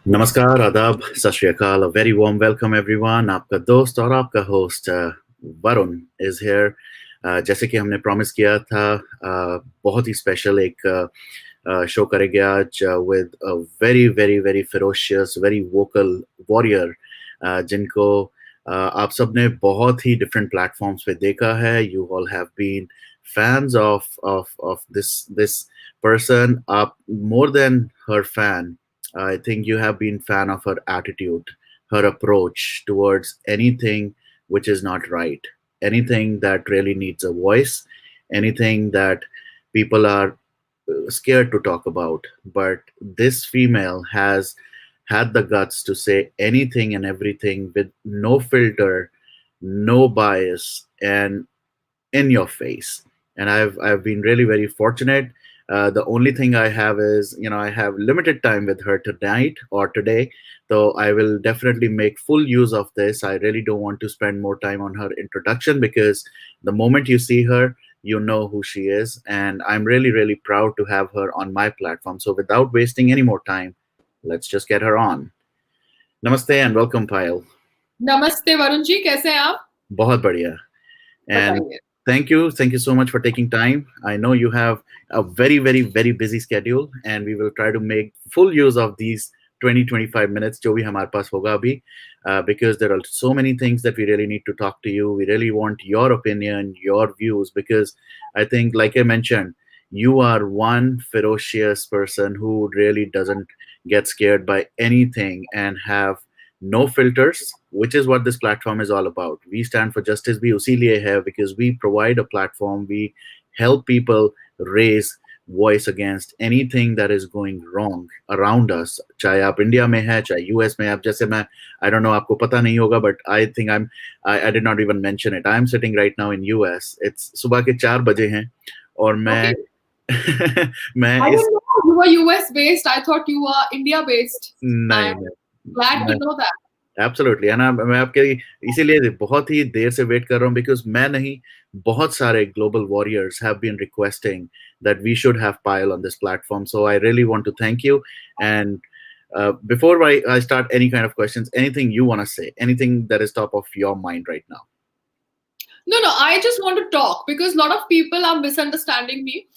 नमस्कार, आदाब, सत श्री अकाल, a very warm welcome everyone. आपका दोस्त और आपका होस्ट वरुण is here. जैसे कि हमने प्रॉमिस किया था, बहुत ही स्पेशल एक शो करेंगे आज with a very very very ferocious, very vocal warrior, जिनको आप सबने बहुत ही different platforms पे देखा है. You all have been fans of this person. आप more than her fan, I think you have been fan of her attitude, her approach towards anything which is not right, anything that really needs a voice, anything that people are scared to talk about. But this female has had the guts to say anything and everything with no filter, no bias, and in your face. And I've been really very fortunate. The only thing I have is, I have limited time with her tonight or today, so I will definitely make full use of this. I really don't want to spend more time on her introduction, because the moment you see her, you know who she is, and I'm really really proud to have her on my platform. So without wasting any more time, let's just get her on. Namaste and welcome, Payal. नमस्ते वरुण जी, कैसे हैं आप? बहुत बढ़िया. And बताइए. thank you so much for taking time. I know you have a very very very busy schedule, and we will try to make full use of these 20-25 minutes जो भी हमारे पास होगा अभी, because there are so many things that we really need to talk to you. We really want your opinion, your views, because I think, like I mentioned, you are one ferocious person who really doesn't get scared by anything and have no filters, which is what this platform is all about. We stand for justice bhi usi liye hai, because we provide a platform. We help people raise voice against anything that is going wrong around us. चाहे आप India में है, चाहे US में. आप जैसे मैं, I don't know, आपको पता नहीं होगा, but I think I did not even mention it. I am sitting right now in US. It's सुबह के 4 बजे हैं और मैं Okay. मैं I इस didn't know you were US based. I thought you were India based. नहीं I'm नहीं glad to मैं know that. एब्सोल्युटली है ना. मैं आपके इसीलिए बहुत ही देर से वेट कर रहा हूँ, बिकॉज मैं नहीं, बहुत सारे global warriors have been requesting that we should have Payal on this platform. So I really want to thank you. And before I start any kind of questions, anything you want to say, anything that is top of your mind right now? No, I just want to talk because a lot of people are misunderstanding me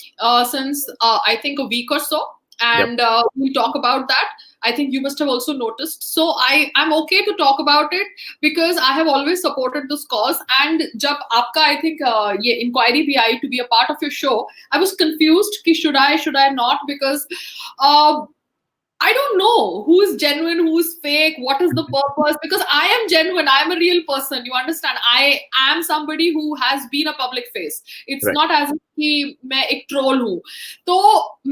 since I think a week or so. And we'll talk about that. I think you must have also noticed. So I'm okay to talk about it because I have always supported this cause. And jab aapka, I think, ye inquiry bhi aayi to be a part of your show, I was confused ki should I not, because I don't know who is genuine, who is fake, what is the purpose, because I am genuine. I am a real person. You understand? I am somebody who has been a public face. It's Right. not as if कि मैं एक troll हूँ. तो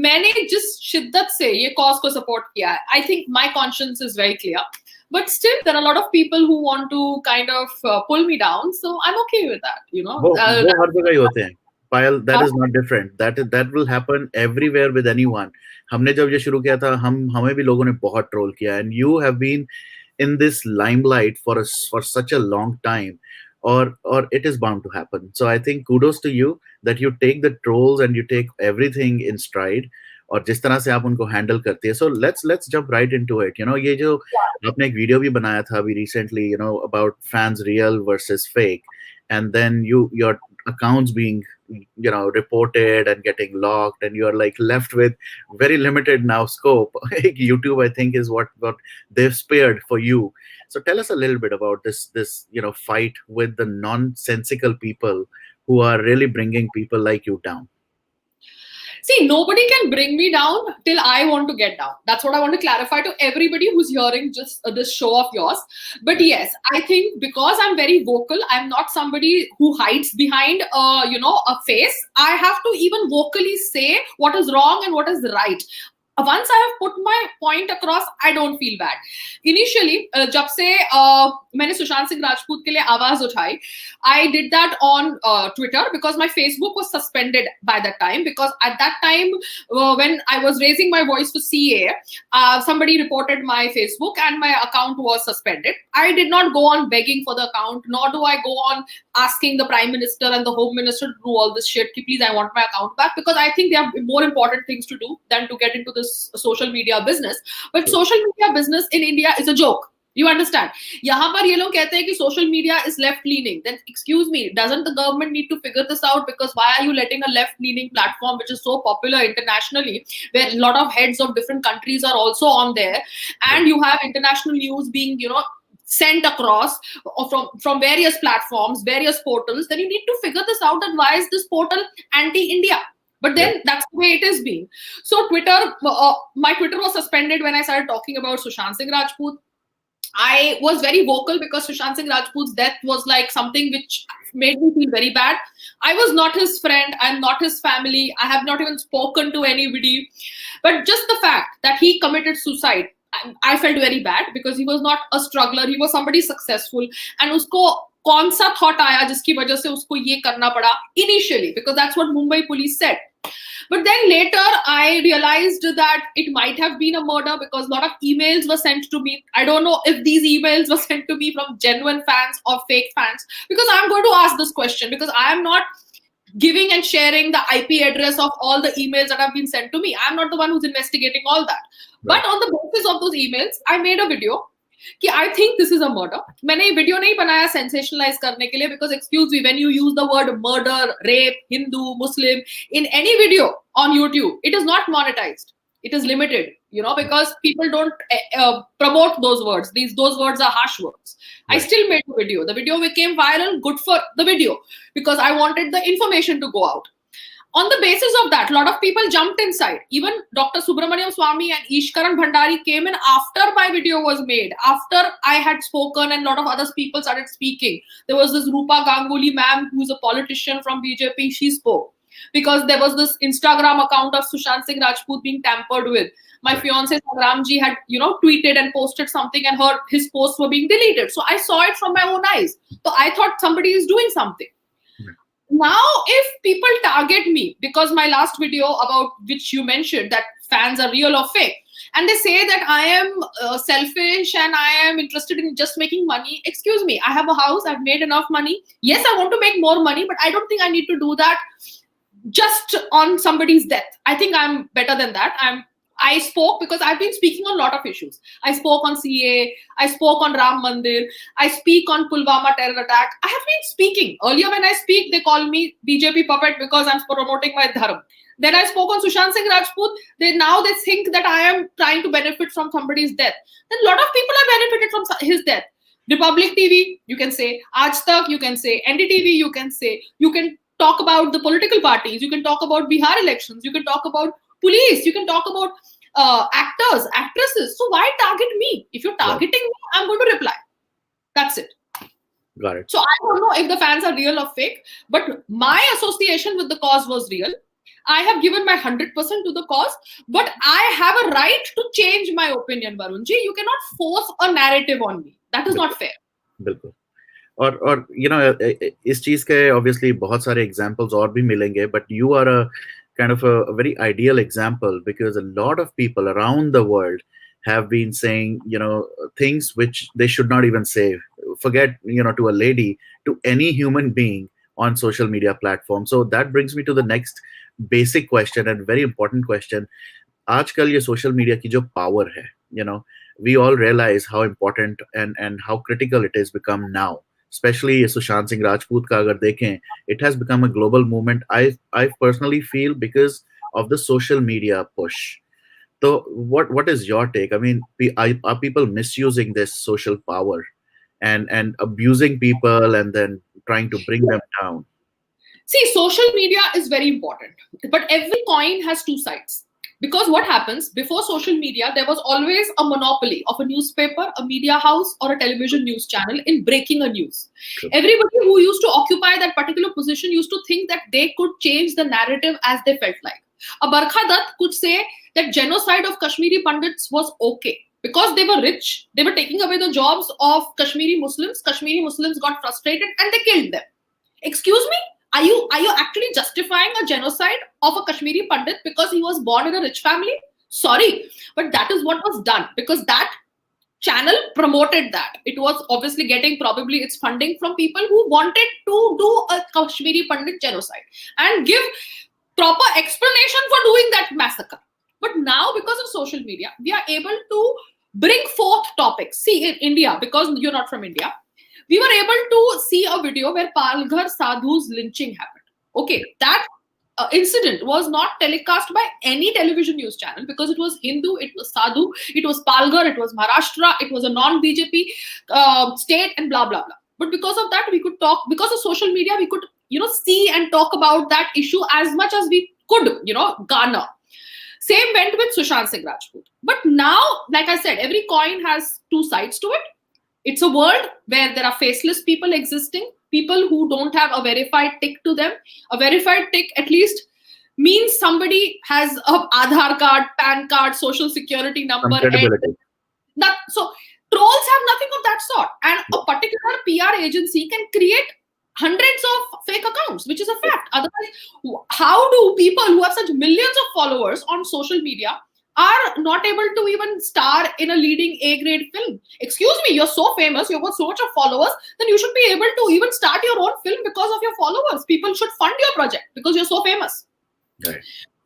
मैंने जिस शिद्दत से ये cause को support किया है, I think my conscience is very clear. But still, there are a lot of people who want to kind of pull me down. So I'm okay with that, you know. वो हर जगह ही होते हैं. Payal, that हाँ? is not different. That will happen everywhere with anyone. हमने जब ये शुरू किया था, हमें भी लोगों ने बहुत ट्रोल किया, and you have been in this limelight for such a long time, or it is bound to happen. So I think kudos to you that you take the trolls and you take everything in stride, और जिस तरह से आप उनको handle करते हैं. So let's jump right into it. ये जो आपने एक वीडियो भी बनाया था अभी recently, about fans real versus fake, and then your accounts being reported and getting locked, and you're like left with very limited now scope. YouTube, I think, is what they've spared for you. So tell us a little bit about this fight with the nonsensical people who are really bringing people like you down. See, nobody can bring me down till I want to get down. That's what I want to clarify to everybody who's hearing just this show of yours. But yes, I think because I'm very vocal, I'm not somebody who hides behind, a face. I have to even vocally say what is wrong and what is right. Once I have put my point across, I don't feel bad. Initially, जब से मैंने सुशांत सिंह राजपूत के लिए आवाज उठाई, I did that on Twitter because my Facebook was suspended by that time, because at that time when I was raising my voice for CA, somebody reported my Facebook and my account was suspended. I did not go on begging for the account, nor do I go on asking the Prime Minister and the Home Minister to do all this shit. Please, I want my account back, because I think they have more important things to do than to get into this this social media business. But social media business in India is a joke. You understand? यहाँ पर ये लोग कहते हैं कि social media is left-leaning. Then, excuse me, doesn't the government need to figure this out? Because why are you letting a left-leaning platform, which is so popular internationally, where a lot of heads of different countries are also on there, and you have international news being, sent across from various platforms, various portals? Then you need to figure this out. And why is this portal anti-India? But then that's the way it is being. So Twitter, my Twitter was suspended when I started talking about Sushant Singh Rajput. I was very vocal because Sushant Singh Rajput's death was like something which made me feel very bad. I was not his friend. I'm not his family. I have not even spoken to anybody. But just the fact that he committed suicide, I felt very bad because he was not a struggler. He was somebody successful. And usko kaun sa thought aaya jiski wajah se usko ye karna pada initially, because that's what Mumbai police said. But then later, I realized that it might have been a murder because a lot of emails were sent to me. I don't know if these emails were sent to me from genuine fans or fake fans, because I'm going to ask this question, because I am not giving and sharing the IP address of all the emails that have been sent to me. I'm not the one who's investigating all that. Right. But on the basis of those emails, I made a video कि I think this is a murder. मैंने ये video नहीं बनाया sensationalize करने के लिए, because excuse me, when you use the word murder, rape, Hindu, Muslim in any video on YouTube, it is not monetized. It is limited, because people don't promote those words. Those words are harsh words. Right. I still made the video. The video became viral. Good for the video, because I wanted the information to go out. On the basis of that, a lot of people jumped inside. Even Dr. Subramaniam Swamy and Ishkaran Bhandari came in after my video was made, after I had spoken and a lot of other people started speaking. There was this Rupa Ganguly ma'am, who's a politician from BJP. She spoke because there was this Instagram account of Sushant Singh Rajput being tampered with. My fiance Sangramji had, tweeted and posted something, and his posts were being deleted. So I saw it from my own eyes. So I thought somebody is doing something. Now, if people target me because my last video about which you mentioned, that fans are real or fake, and they say that I am selfish and I am interested in just making money, excuse me, I have a house, I've made enough money. Yes, I want to make more money, but I don't think I need to do that just on somebody's death. I think I'm better than that. I spoke because I've been speaking on a lot of issues. I spoke on CA, I spoke on Ram Mandir, I speak on Pulwama terror attack. I have been speaking. Earlier when I speak, they call me BJP puppet because I'm promoting my dharma. Then I spoke on Sushant Singh Rajput. Now they think that I am trying to benefit from somebody's death. Then a lot of people have benefited from his death. Republic TV, you can say. Aaj Tak, you can say. NDTV, you can say. You can talk about the political parties. You can talk about Bihar elections. You can talk about police, you can talk about actors, actresses. So why target me? If you're targeting me, I'm going to reply. That's it. Got it. So I don't know if the fans are real or fake, but my association with the cause was real. I have given my 100% to the cause, but I have a right to change my opinion, Varunji. You cannot force a narrative on me. That is not fair. बिल्कुल. और इस चीज के obviously बहुत सारे examples और भी मिलेंगे, but you are a kind of a very ideal example, because a lot of people around the world have been saying, things which they should not even say. Forget, to a lady, to any human being on social media platforms. So that brings me to the next basic question and very important question. आजकल ये social media की जो power है, we all realize how important and how critical it has become now. Especially Sushant Singh Rajput ka agar dekhen, it has become a global movement. I personally feel because of the social media push. So what is your take? I mean, are people misusing this social power and abusing people and then trying to bring them down? See, social media is very important, but every coin has two sides. Because what happens, before social media, there was always a monopoly of a newspaper, a media house, or a television news channel in breaking a news. True. Everybody who used to occupy that particular position used to think that they could change the narrative as they felt like. A Barkha Dutt could say that genocide of Kashmiri Pandits was okay. Because they were rich, they were taking away the jobs of Kashmiri Muslims. Kashmiri Muslims got frustrated and they killed them. Excuse me? Are you actually justifying a genocide of a Kashmiri Pandit because he was born in a rich family? Sorry, but that is what was done, because that channel promoted that. It was obviously getting probably its funding from people who wanted to do a Kashmiri Pandit genocide and give proper explanation for doing that massacre. But now, because of social media, we are able to bring forth topics. See, in India, because you're not from India, we were able to see a video where Palghar Sadhu's lynching happened. Okay, that incident was not telecast by any television news channel because it was Hindu, it was Sadhu, it was Palghar, it was Maharashtra, it was a non-BJP state, and blah blah blah. But because of that, we could talk. Because of social media, we could see and talk about that issue as much as we could garner. Same went with Sushant Singh Rajput. But now, like I said, every coin has two sides to it. It's a world where there are faceless people existing, people who don't have a verified tick to them. A verified tick at least means somebody has an Aadhaar card, PAN card, social security number. So trolls have nothing of that sort. And a particular PR agency can create hundreds of fake accounts, which is a fact. Otherwise, how do people who have such millions of followers on social media are not able to even star in a leading A-grade film? Excuse me, you're so famous, you've got so much of followers, then you should be able to even start your own film because of your followers. People should fund your project because you're so famous. Right.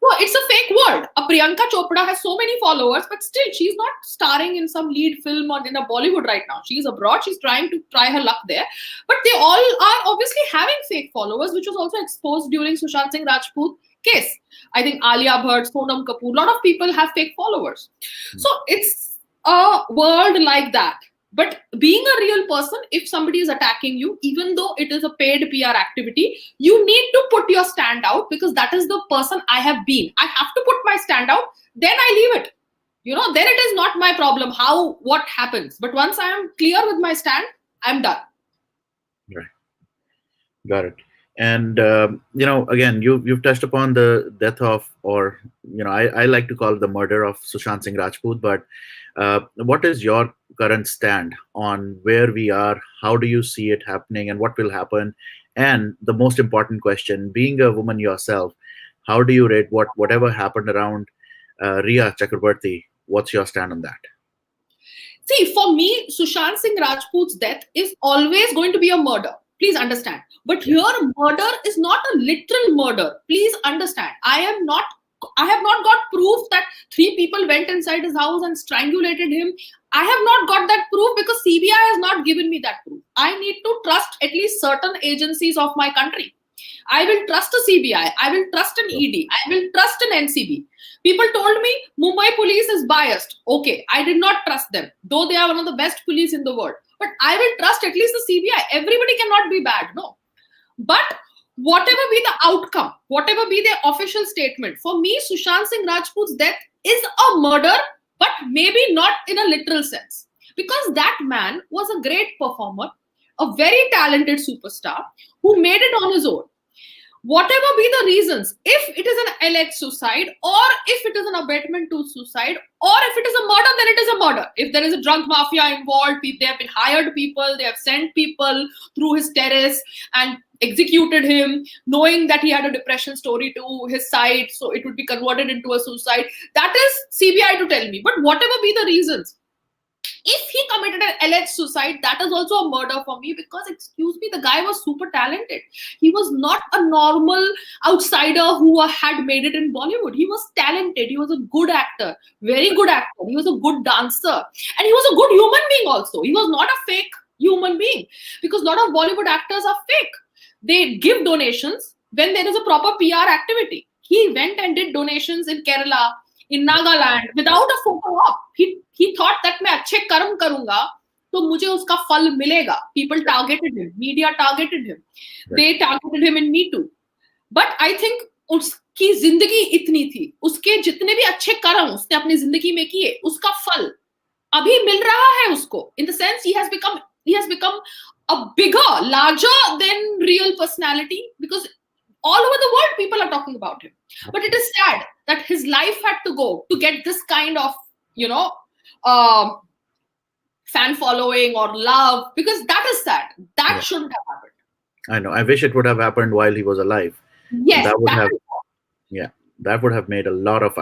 So it's a fake world. A Priyanka Chopra has so many followers, but still she's not starring in some lead film or in a Bollywood right now. She's abroad. She's trying to try her luck there. But they all are obviously having fake followers, which was also exposed during Sushant Singh Rajput case. I think Alia Bhatt, Sonam Kapoor, a lot of people have fake followers. So it's a world like that. But being a real person, if somebody is attacking you, even though it is a paid PR activity, you need to put your stand out because that is the person I have been. I have to put my stand out, then I leave it. Then it is not my problem what happens. But once I am clear with my stand, I'm done. Right. Got it. And, again, you've touched upon the death of, or, I like to call it the murder of Sushant Singh Rajput, but what is your current stand on where we are? How do you see it happening and what will happen? And the most important question, being a woman yourself, how do you rate whatever happened around Riya Chakrabarti? What's your stand on that? See, for me, Sushant Singh Rajput's death is always going to be a murder. Please understand. But here, murder is not a literal murder. Please understand. I have not got proof that 3 people went inside his house and strangulated him. I have not got that proof because CBI has not given me that proof. I need to trust at least certain agencies of my country. I will trust a CBI. I will trust an ED. I will trust an NCB. People told me Mumbai police is biased. Okay, I did not trust them, though they are one of the best police in the world. But I will trust at least the CBI. Everybody cannot be bad, no. But whatever be the outcome, whatever be the official statement, for me, Sushant Singh Rajput's death is a murder, but maybe not in a literal sense. Because that man was a great performer, a very talented superstar who made it on his own. Whatever be the reasons, if it is an alleged suicide, or if it is an abetment to suicide, or if it is a murder, then it is a murder. If there is a drug mafia involved, they have been hired people, they have sent people through his terrace and executed him, knowing that he had a depression story to his side, so it would be converted into a suicide. That is CBI to tell me. But whatever be the reasons, if he committed an alleged suicide, that is also a murder for me because, excuse me, the guy was super talented. He was not a normal outsider who had made it in Bollywood. He was talented. He was a good actor, very good actor. He was a good dancer. And he was a good human being also. He was not a fake human being because a lot of Bollywood actors are fake. They give donations when there is a proper PR activity. He went and did donations in Kerala, in Nagaland, without a photo op. He thought that मैं अच्छे कर्म करूंगा तो मुझे उसका फल मिलेगा. People targeted him, media targeted him, they targeted him in Me Too. But I think उसकी जिंदगी इतनी थी, उसके जितने भी अच्छे कर्म उसने अपनी जिंदगी में किए, उसका फल अभी मिल रहा है उसको. In the sense, he has become a bigger, larger than real personality because all over the world people are talking about him. But it is sad that his life had to go to get this kind of, fan following or love, because that is sad. That shouldn't have happened. I know. I wish it would have happened while he was alive. Yes, that would have made a lot of.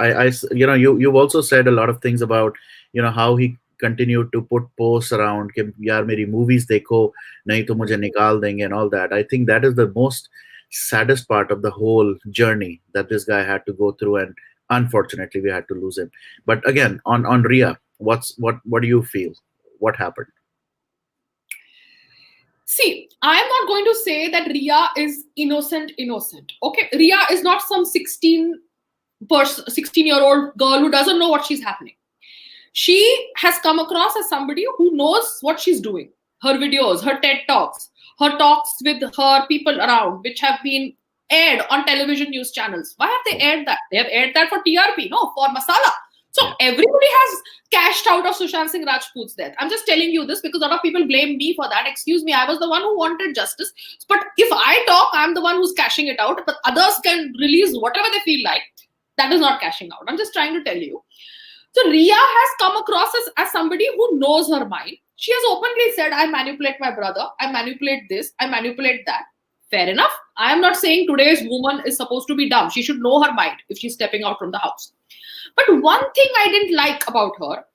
You've also said a lot of things about how he continued to put posts around कि यार मेरी movies देखो नहीं तो मुझे निकाल देंगे and all that. I think that is the most saddest part of the whole journey that this guy had to go through, and Unfortunately, we had to lose him. But again, on Ria, what do you feel? What happened? See, I am not going to say that Ria is innocent. Okay, Ria is not some 16-year-old girl who doesn't know what she's happening. She has come across as somebody who knows what she's doing. Her videos, her TED Talks, her talks with her people around, which have been aired on television news channels. Why have they aired that? They have aired that for TRP, no, for masala. So everybody has cashed out of Sushant Singh Rajput's death. I'm just telling you this because a lot of people blame me for that. Excuse me, I was the one who wanted justice. But if I talk, I'm the one who's cashing it out. But others can release whatever they feel like. That is not cashing out. I'm just trying to tell you. So Ria has come across as somebody who knows her mind. She has openly said, I manipulate my brother, I manipulate this, I manipulate that. Fair enough. I am not saying today's woman is supposed to be dumb. She should know her mind if she's stepping out from the house. But one thing I didn't like about her,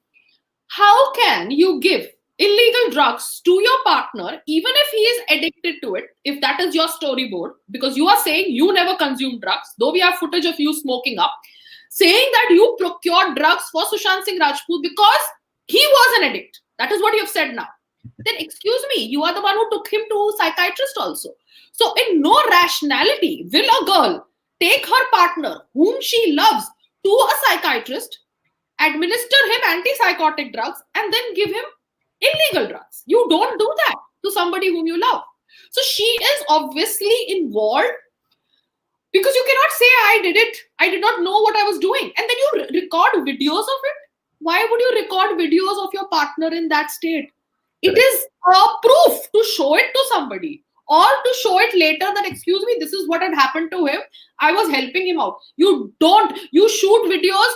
how can you give illegal drugs to your partner, even if he is addicted to it, if that is your storyboard, because you are saying you never consume drugs, though we have footage of you smoking up, saying that you procured drugs for Sushant Singh Rajput because he was an addict. That is what you have said now. Then excuse me, you are the one who took him to a psychiatrist also. So in no rationality will a girl take her partner whom she loves to a psychiatrist, administer him antipsychotic drugs, and then give him illegal drugs. You don't do that to somebody whom you love. So she is obviously involved, because you cannot say I did it, I did not know what I was doing, and then you record videos of it. Why would you record videos of your partner in that state? It is a proof to show it to somebody, or to show it later that, excuse me, this is what had happened to him. I was helping him out. You shoot videos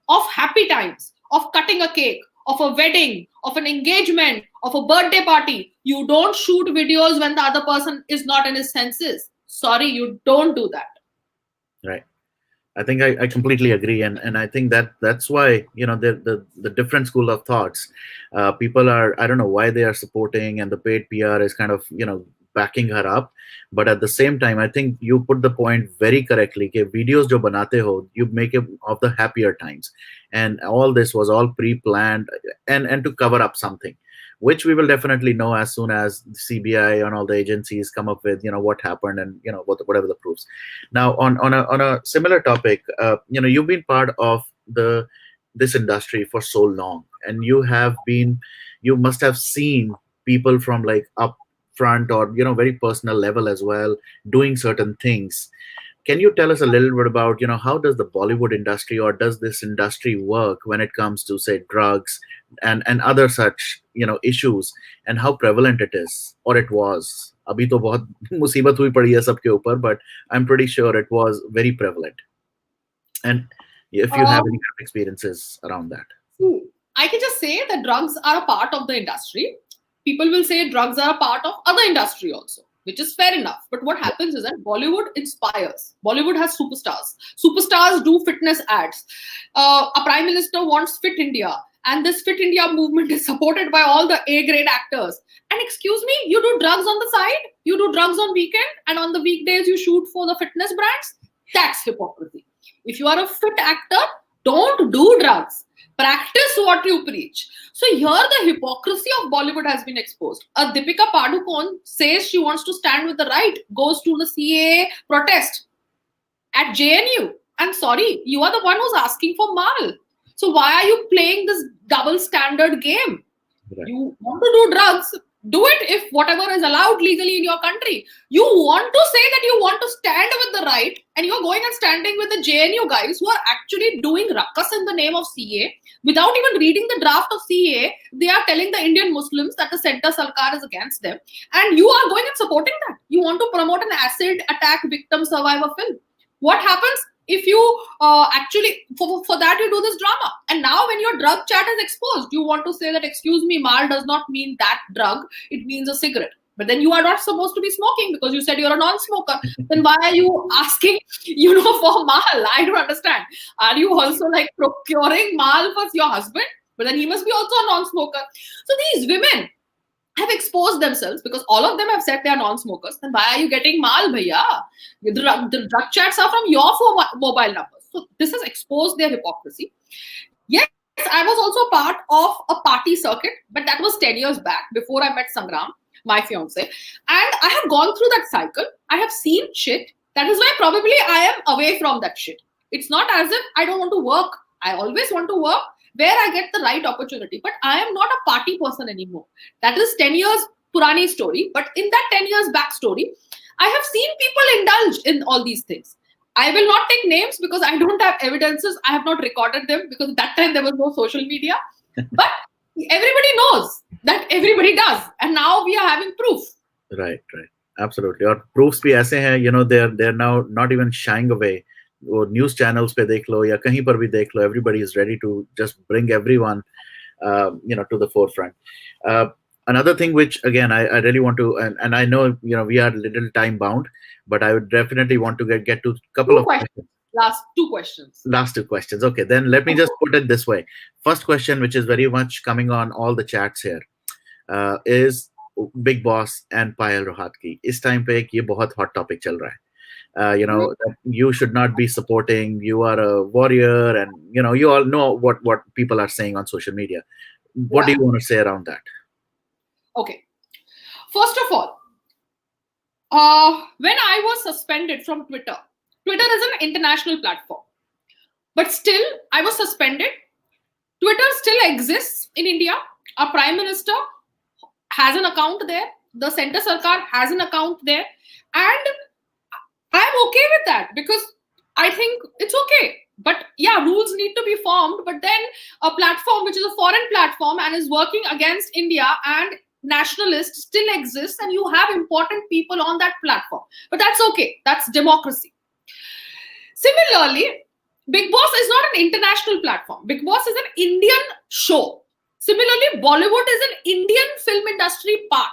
of happy times, of cutting a cake, of a wedding, of an engagement, of a birthday party. You don't shoot videos when the other person is not in his senses. Sorry, you don't do that. Right. I think I completely agree, and I think that's why the different school of thoughts, people are, I don't know why they are supporting, and the paid PR is kind of backing her up, but at the same time I think you put the point very correctly. Ke videos jo banate ho, you make it of the happier times, and all this was all pre-planned and to cover up something, which we will definitely know as soon as the CBI and all the agencies come up with what happened and whatever the proofs. Now on a similar topic, you've been part of this industry for so long, and you must have seen people from like up front or very personal level as well doing certain things. Can you tell us a little bit about how does the Bollywood industry, or does this industry work when it comes to, say, drugs and other such issues, and how prevalent it is, or it was? Abhi to bahut musibat hui padi hai sabke upar, but I'm pretty sure it was very prevalent. And if you have any experiences around that. I can just say that drugs are a part of the industry. People will say drugs are a part of other industry also, which is fair enough. But what happens is that Bollywood inspires. Bollywood has superstars. Superstars do fitness ads. A prime minister wants Fit India. And this Fit India movement is supported by all the A-grade actors. And excuse me, you do drugs on the side? You do drugs on weekend? And on the weekdays you shoot for the fitness brands? That's hypocrisy. If you are a fit actor, don't do drugs. Practice what you preach. So here the hypocrisy of Bollywood has been exposed. Deepika Padukone says she wants to stand with the right, goes to the CAA protest at JNU. I'm sorry, you are the one who's asking for mal. So why are you playing this double standard game? Right. You want to do drugs, do it if whatever is allowed legally in your country. You want to say that you want to stand with the right, and you're going and standing with the JNU guys who are actually doing ruckus in the name of CA. Without even reading the draft of CA, they are telling the Indian Muslims that the center Sarkar is against them. And you are going and supporting that. You want to promote an acid attack victim survivor film. What happens if you actually, for that you do this drama? And now when your drug chat is exposed, you want to say that, excuse me, mal does not mean that drug, it means a cigarette. But then you are not supposed to be smoking because you said you're a non-smoker. Then why are you asking, for mal? I don't understand. Are you also like procuring mal for your husband? But then he must be also a non-smoker. So these women have exposed themselves because all of them have said they are non-smokers. Then why are you getting mal, bhaiya? The drug chats are from your mobile numbers. So this has exposed their hypocrisy. Yes, I was also a part of a party circuit, but that was 10 years back before I met Sangram, my fiance. And I have gone through that cycle. I have seen shit. That is why probably I am away from that shit. It's not as if I don't want to work. I always want to work where I get the right opportunity. But I am not a party person anymore. That is 10 years Purani story. But in that 10 years backstory, I have seen people indulge in all these things. I will not take names because I don't have evidences. I have not recorded them because at that time there was no social media. But everybody knows that everybody does. And now we are having proof. Right. Absolutely. और proofs भी ऐसे हैं, they're now not even shying away. वो news channels पे देख लो या कहीं पर भी देख लो, everybody is ready to just bring everyone, to the forefront. Another thing which, again, I really want to, and I know, we are a little time bound, but I would definitely want to get to a couple of questions. Last two questions. Okay, then let me just put it this way. First question, which is very much coming on all the chats here, is Big Boss and Payal Rohatgi. इस time पे ये बहुत hot topic चल रहा है. That you should not be supporting. You are a warrior, and you all know what people are saying on social media. What do you want to say around that? Okay. First of all, when I was suspended from Twitter is an international platform, but still I was suspended. Twitter still exists in India. Our Prime Minister has an account there. The Center Sarkar has an account there. And I'm okay with that because I think it's okay. But yeah, rules need to be formed. But then a platform which is a foreign platform and is working against India and nationalists still exists, and you have important people on that platform. But that's okay. That's democracy. Similarly, Big Boss is not an international platform. Big Boss is an Indian show. Similarly, Bollywood is an Indian film industry part.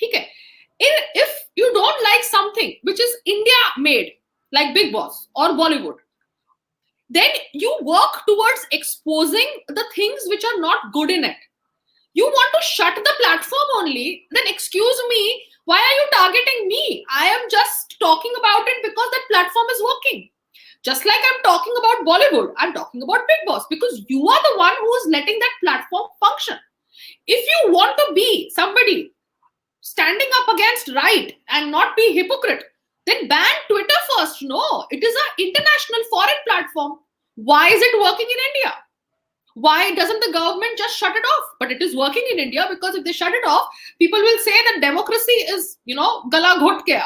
Okay? If you don't like something which is India made, like Big Boss or Bollywood, then you work towards exposing the things which are not good in it. You want to shut the platform only, then excuse me, why are you targeting me? I am just talking about it because that platform is working. Just like I'm talking about Bollywood, I'm talking about Big Boss because you are the one who is letting that platform function. If you want to be somebody standing up against right and not be hypocrite, then ban Twitter first. No, it is an international foreign platform. Why is it working in India? Why doesn't the government just shut it off? But it is working in India because if they shut it off, people will say that democracy is, gala ghot gaya.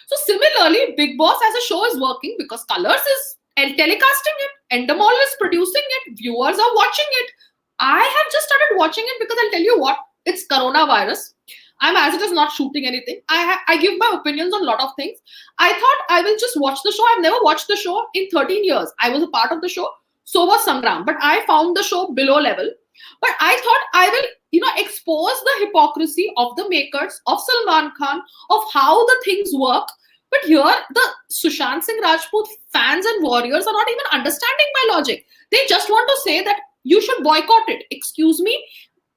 So similarly, Big Boss as a show is working because Colors is telecasting it, Endemol is producing it, viewers are watching it. I have just started watching it because I'll tell you what, it's coronavirus. I'm as it is not shooting anything. I give my opinions on a lot of things. I thought I will just watch the show. I've never watched the show in 13 years. I was a part of the show. So was Sangram. But I found the show below level. But I thought I will, expose the hypocrisy of the makers, of Salman Khan, of how the things work. But here, the Sushant Singh Rajput fans and warriors are not even understanding my logic. They just want to say that you should boycott it. Excuse me?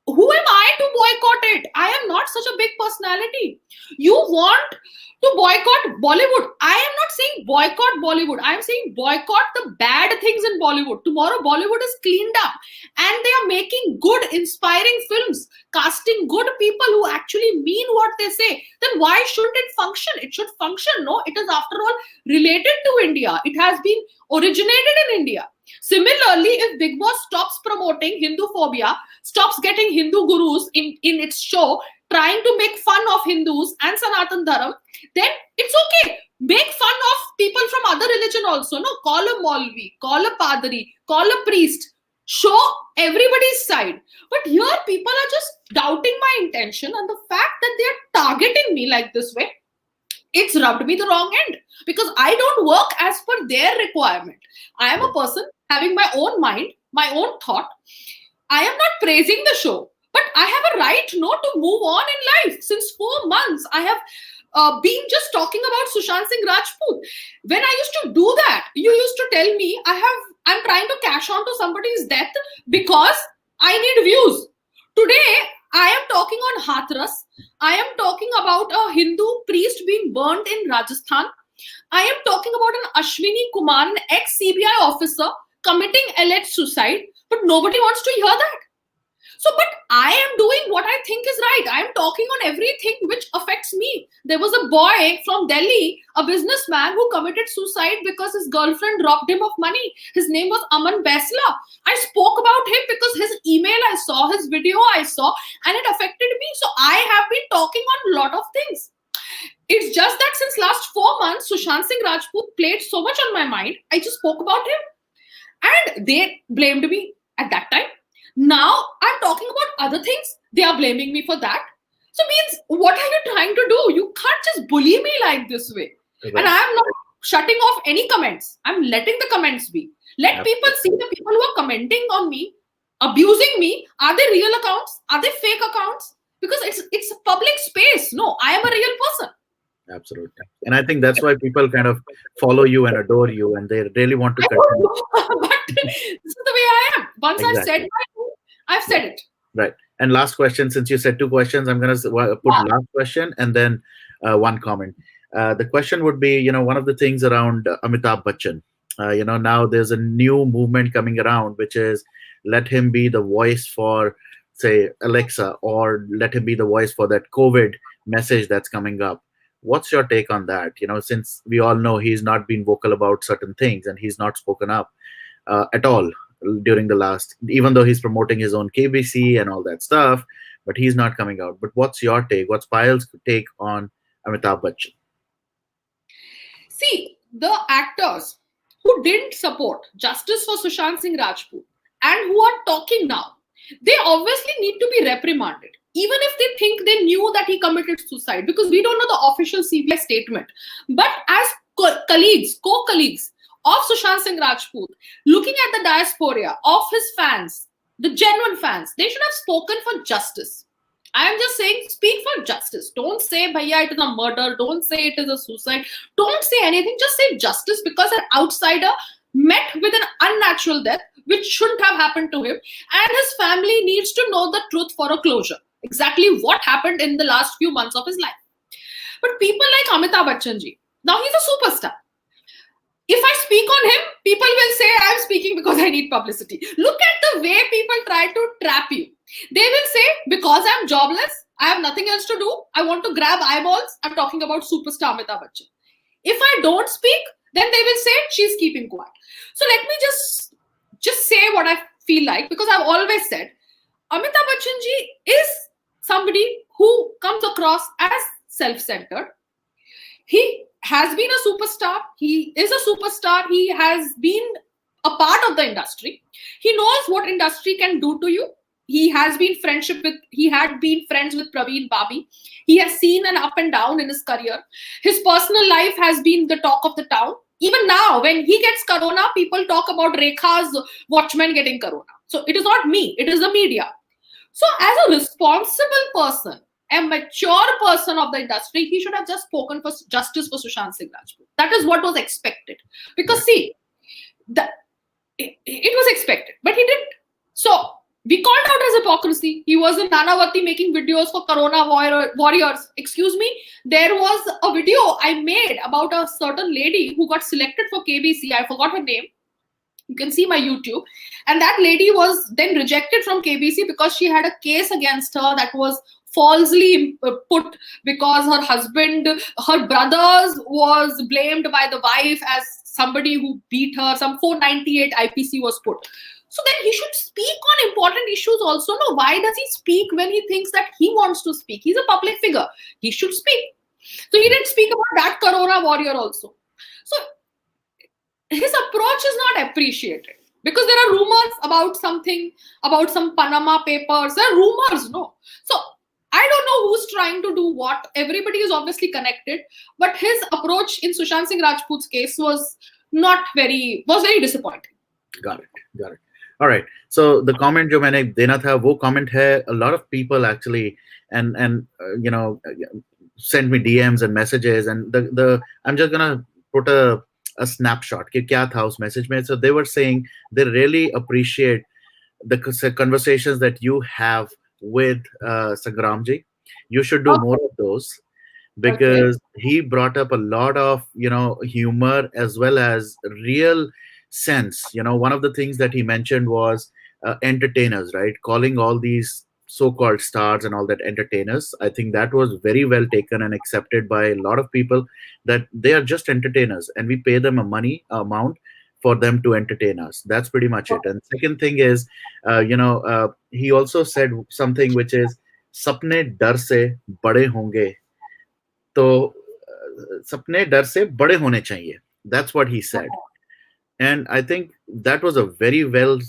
Who am I to boycott it? I am not such a big personality. You want to boycott Bollywood. I am not saying boycott Bollywood. I am saying boycott the bad things in Bollywood. Tomorrow, Bollywood is cleaned up and they are making good, inspiring films, casting good people who actually mean what they say. Then why shouldn't it function? It should function. No, it is after all related to India. It has been originated in India. Similarly, if Big Boss stops promoting Hindu phobia, stops getting Hindu gurus in its show, trying to make fun of Hindus and Sanatan Dharam, then it's okay. Make fun of people from other religion also. No, call a Maulvi, call a Padri, call a priest. Show everybody's side. But here people are just doubting my intention, and the fact that they are targeting me like this way, it's rubbed me the wrong end because I don't work as per their requirement. I am a person having my own mind, my own thought. I am not praising the show, but I have a right to move on in life. Since 4 months, I have been just talking about Sushant Singh Rajput. When I used to do that, you used to tell me I'm trying to cash on to somebody's death because I need views. Today, I am talking on Hathras. I am talking about a Hindu priest being burnt in Rajasthan. I am talking about an Ashwini Kumar, an ex-CBI officer committing alleged suicide, but nobody wants to hear that. So, but I am doing what I think is right. I am talking on everything which affects me. There was a boy from Delhi, a businessman who committed suicide because his girlfriend robbed him of money. His name was Aman Baisla. I spoke about him because his email I saw, his video I saw, and it affected me. So I have been talking on a lot of things. It's just that since last 4 months, Sushant Singh Rajput played so much on my mind. I just spoke about him and they blamed me at that time. Now I'm talking about other things. They are blaming me for that. So means, what are you trying to do? You can't just bully me like this way. Right. And I am not shutting off any comments. I'm letting the comments be. Let people see the people who are commenting on me, abusing me. Are they real accounts? Are they fake accounts? Because it's a public space. No, I am a real person. Absolutely. And I think that's why people kind of follow you and adore you, and they really want to continue. But this is the way I am. Once I've said my truth, I've said it. Right. And last question, since you said 2 questions, I'm going to put last question and then 1 comment. The question would be, one of the things around Amitabh Bachchan, now there's a new movement coming around, which is let him be the voice for, say, Alexa, or let him be the voice for that COVID message that's coming up. What's your take on that? Since we all know he's not been vocal about certain things and he's not spoken up at all during the last, even though he's promoting his own KBC and all that stuff, but he's not coming out. But what's your take? What's Payal's take on Amitabh Bachchan? See, the actors who didn't support justice for Sushant Singh Rajput and who are talking now, they obviously need to be reprimanded. Even if they think they knew that he committed suicide, because we don't know the official CBI statement. But as co-colleagues of Sushant Singh Rajput, looking at the diaspora of his fans, the genuine fans, they should have spoken for justice. I am just saying, speak for justice. Don't say, bhaiya, it is a murder. Don't say it is a suicide. Don't say anything. Just say justice, because an outsider met with an unnatural death, which shouldn't have happened to him. And his family needs to know the truth for a closure. Exactly what happened in the last few months of his life. But people like Amitabh Bachchan ji, now he's a superstar. If I speak on him, people will say I'm speaking because I need publicity. Look at the way people try to trap you. They will say, because I'm jobless, I have nothing else to do, I want to grab eyeballs, I'm talking about superstar Amitabh Bachchan. If I don't speak, then they will say she's keeping quiet. So let me just say what I feel like, because I've always said Amitabh Bachchan ji is somebody who comes across as self-centered. He has been a superstar. He is a superstar. He has been a part of the industry. He knows what industry can do to you. He had been friends with Praveen Babi. He has seen an up and down in his career. His personal life has been the talk of the town. Even now, when he gets corona, people talk about Rekha's watchman getting corona. So it is not me, it is the media. So as a responsible person, a mature person of the industry, he should have just spoken for justice for Sushant Singh Rajput. That is what was expected. Because see, it was expected, but he didn't. So we called out his hypocrisy. He was in Nanavati making videos for Corona warriors. Excuse me, there was a video I made about a certain lady who got selected for KBC. I forgot her name. You can see my YouTube. And that lady was then rejected from KBC because she had a case against her that was falsely put, because her husband, her brothers was blamed by the wife as somebody who beat her. Some 498 IPC was put. So then he should speak on important issues also. No, why does he speak when he thinks that he wants to speak? He's a public figure. He should speak. So he didn't speak about that Corona warrior also. So his approach is not appreciated, because there are rumors about something, about some Panama papers. There are rumors, no. So I don't know who's trying to do what. Everybody is obviously connected, but his approach in Sushant Singh Rajput's case was very disappointing. Got it. All right. So the comment जो मैंने देना था वो comment है. A lot of people actually and send me DMs and messages, and the I'm just gonna put a snapshot कि क्या था उस message में. So they were saying they really appreciate the conversations that you have with Sagramji. You should do more of those, Okay. because he brought up a lot of humor as well as real sense. One of the things that he mentioned was entertainers, right? Calling all these so-called stars and all that entertainers. I think that was very well taken and accepted by a lot of people, that they are just entertainers and we pay them a money amount for them to entertain us. That's pretty much it. And second thing is, he also said something which is सपने डर से बड़े होंगे, तो सपने डर से बड़े होने चाहिए. That's what he said. And I think that was a very well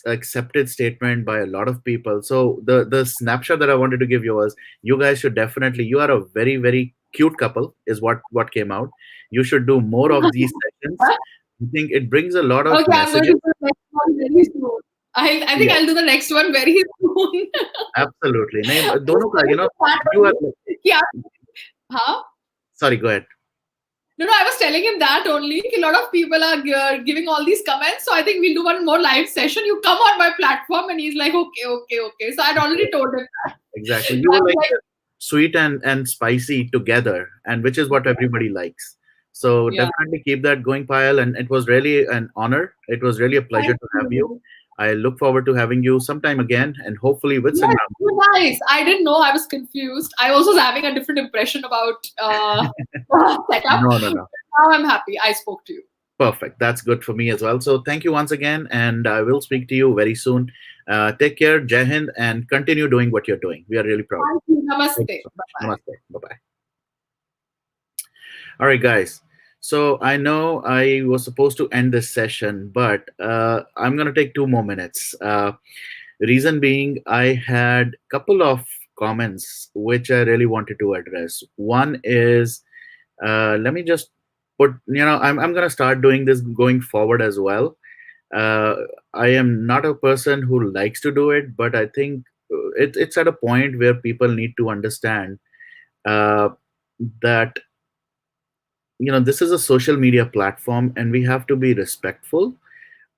accepted statement by a lot of people. So the snapshot that I wanted to give you was, you guys should definitely, you are a very very cute couple is what came out. You should do more of these sessions. I think it brings a lot of Okay, I'm going to messages. do the next one very soon. I think Yeah, I'll do the next one very soon. absolutely. नहीं, Just दोनों का, coming to that you only. are, Yeah. Huh? sorry, go ahead. No, I was telling him that only. A lot of people are giving all these comments. So I think we'll do one more live session. You come on my platform, and he's like, okay, okay, okay. So I'd already told him that. Exactly. So You were I'm like like, sweet and spicy together, and which is what everybody likes. So yeah. definitely keep that going, Payal. And it was really an honor. It was really a pleasure Thank to have you. you. I look forward to having you sometime again, and hopefully with Yes, Sangram. you guys. I didn't know. I was confused. I also was having a different impression about setup. No, no, no. Now I'm happy. I spoke to you. Perfect. That's good for me as well. So thank you once again, and I will speak to you very soon. Take care, Jai Hind, and continue doing what you're doing. We are really proud. Thank you. Thank Namaste. you so much. Bye-bye. Namaste. Bye bye. All right, guys. So I know I was supposed to end this session, but I'm going to take 2 more minutes. Reason being, I had a couple of comments which I really wanted to address. One is, let me just put, I'm going to start doing this going forward as well. Uh, I am not a person who likes to do it, but I think it's at a point where people need to understand uh, that this is a social media platform and we have to be respectful.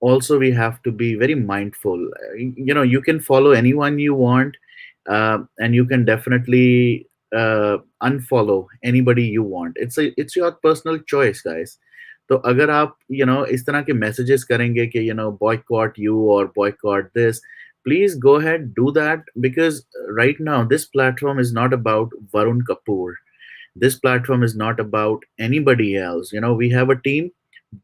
Also, we have to be very mindful. You can follow anyone you want, and you can definitely unfollow anybody you want. It's your personal choice, guys. तो अगर आप इस तरह के messages करेंगे कि boycott you or boycott this, please go ahead, do that, because right now this platform is not about Varun Kapur. This platform is not about anybody else. We have a team,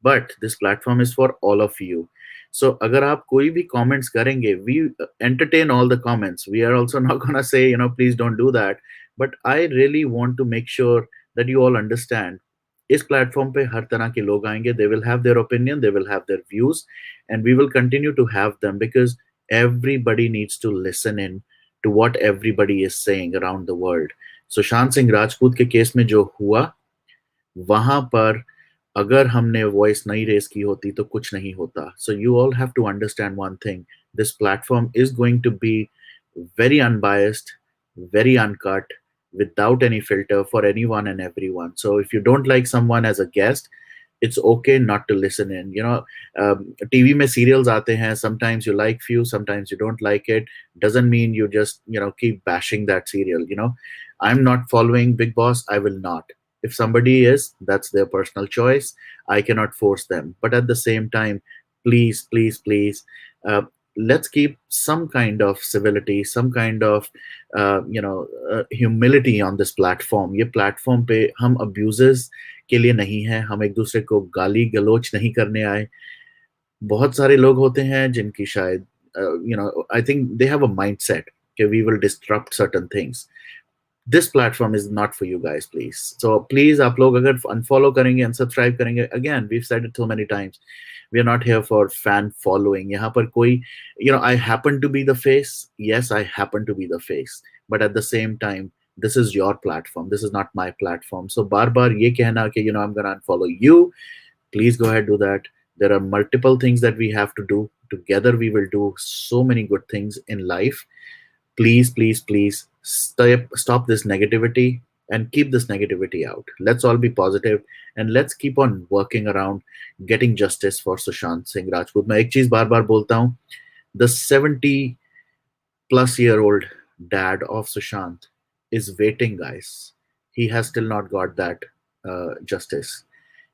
but this platform is for all of you. So agar aap koi bhi comments karenge, we entertain all the comments. We are also not going to say please don't do that, but I really want to make sure that you all understand, इस platform पे हर तरह के लोग आएंगे. They will have their opinion, they will have their views, and we will continue to have them, because everybody needs to listen in to what everybody is saying around the world. Sushant Singh Rajput के case में जो हुआ, वहां पर अगर हमने voice नहीं race की होती तो कुछ नहीं होता. So you all have to understand one thing, this platform is going to be very unbiased, very uncut, without any filter for anyone and everyone. So if you don't like someone as a guest, it's okay not to listen in. TV में serials आते हैं, sometimes you like few, sometimes you don't like it. Doesn't mean you just keep bashing that serial. I'm not following Big Boss. I will not. If somebody is, that's their personal choice. I cannot force them. But at the same time, please, please, please, let's keep some kind of civility, some kind of humility on this platform. ये platform पे हम abuses के लिए नहीं है, हम एक दूसरे को गाली गलोच नहीं करने आए. बहुत सारे लोग होते हैं जिनकी शायद I think they have a mindset that we will disrupt certain things. This platform is not for you guys, please. So please, आप लोग अगर unfollow करेंगे, unsubscribe करेंगे, again we've said it so many times, we are not here for fan following. यहाँ पर कोई I happen to be the face. Yes, I happen to be the face, but at the same time, this is your platform, this is not my platform. So बार बार ये कहना कि I'm gonna unfollow you, please go ahead, do that. There are multiple things that we have to do together. We will do so many good things in life. Please, please, please stop this negativity and keep this negativity out. Let's all be positive and let's keep on working around getting justice for Sushant Singh Rajput. मैं एक चीज बार बार बोलता हूँ, the 70-plus-year-old dad of Sushant is waiting, guys. he has still not got that justice.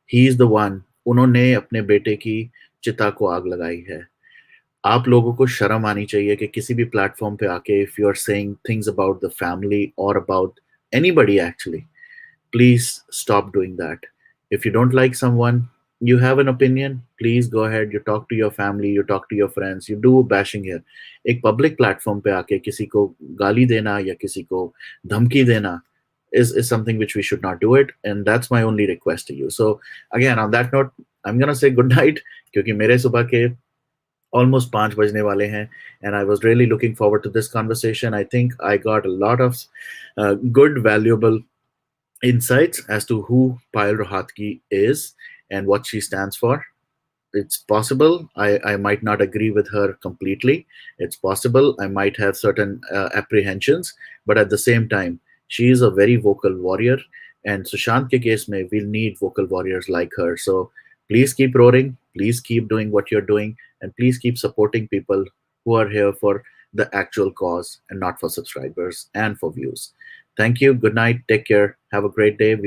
He is the one. उन्होंने अपने बेटे की चिता को आग लगाई है. आप लोगों को शर्म आनी चाहिए कि किसी भी प्लेटफॉर्म पे आके if you are saying things about the family or about anybody actually, please stop doing that. If you don't like someone, you have an opinion, please go ahead, you talk to your family, you talk to your friends, you do bashing here. एक public platform पे आके किसी को गाली देना या किसी को धमकी देना is something which we should not do it, and that's my only request to you. So again, on that note, I'm gonna say good night क्योंकि मेरे सुबह के almost 5 बजने वाले हैं, and I was really looking forward to this conversation. I think I got a lot of good, valuable insights as to who Payal Rohatgi is and what she stands for. It's possible I might not agree with her completely. It's possible I might have certain apprehensions, but at the same time, she is a very vocal warrior. And Sushant ke case mein, we'll need vocal warriors like her. So please keep roaring, please keep doing what you're doing, and please keep supporting people who are here for the actual cause and not for subscribers and for views. Thank you. Good night. Take care. Have a great day.